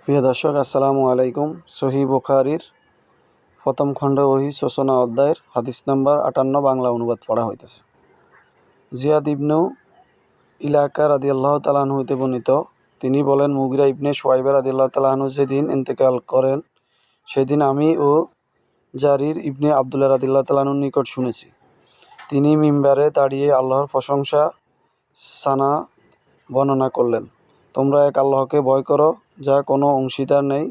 প্রিয় দর্শক, আসসালামু আলাইকুম। সহিহ বুখারীর প্রথম খণ্ড ওহী সূচনা অধ্যায়ের হাদিস নাম্বার 58 বাংলা অনুবাদ পড়া হইতেছে। জিয়াদ ইবনু ইলাকা রাদিয়াল্লাহু তাআলা আনহু হইতে বর্ণিত, তিনি বলেন, মুগিরা ইবনে শুআয়বা রাদিয়াল্লাহু তাআলা আনহু যেদিন ইন্তেকাল করেন, সেদিন আমি ও জারির ইবনে আব্দুল্লাহ রাদিয়াল্লাহু তাআলা আনহুর নিকট শুনেছি। তিনি মিম্বারে দাঁড়িয়ে আল্লাহর প্রশংসা সানা বর্ণনা করলেন। তোমরা এক আল্লাহকে ভয় করো, যা কোনো অংশীদার নেই,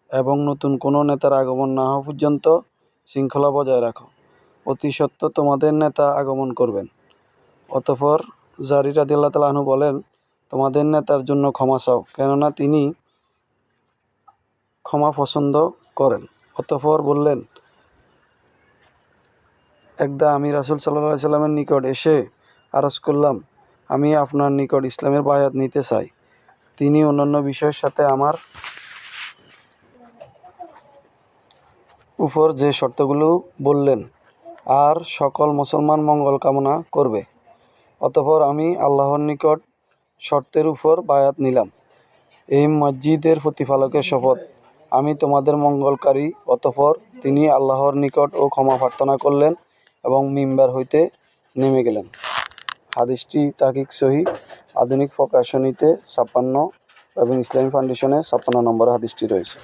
এবং নতুন কোনো নেতার আগমন না হওয়া পর্যন্ত শৃঙ্খলা বজায় রাখো। অতি সত্য তোমাদের নেতা আগমন করবেন। অতঃপর জারির রাদিয়াল্লাহু তাআলা আনহু বলেন, তোমাদের নেতার জন্য ক্ষমা চাও, কেননা তিনি ক্ষমা পছন্দ করেন। অতঃপর বললেন, একদা আমি রাসূল সাল্লাল্লাহু আলাইহি সাল্লামের নিকট এসে আরজ করলাম, আমি আপনার নিকট ইসলামের বায়াত নিতে চাই। তিনি অন্যান্য বিষয়ের সাথে আমার উপর যে শর্তগুলো বললেন, আর সকল মুসলমান মঙ্গল কামনা করবে। অতঃপর আমি আল্লাহর নিকট শর্তের উপর বায়াত নিলাম। এই মসজিদের প্রতিপালকের শপথ, আমি তোমাদের মঙ্গলকারী। অতঃপর তিনি আল্লাহর নিকট ও ক্ষমা প্রার্থনা করলেন এবং মিম্বার হইতে নেমে গেলেন। হাদিসটি তাহকিক সহিহ আধুনিক প্রকাশনীতে 56 এবং ইসলামী ফাউন্ডেশনে 56 নম্বর হাদিসটি রয়েছে।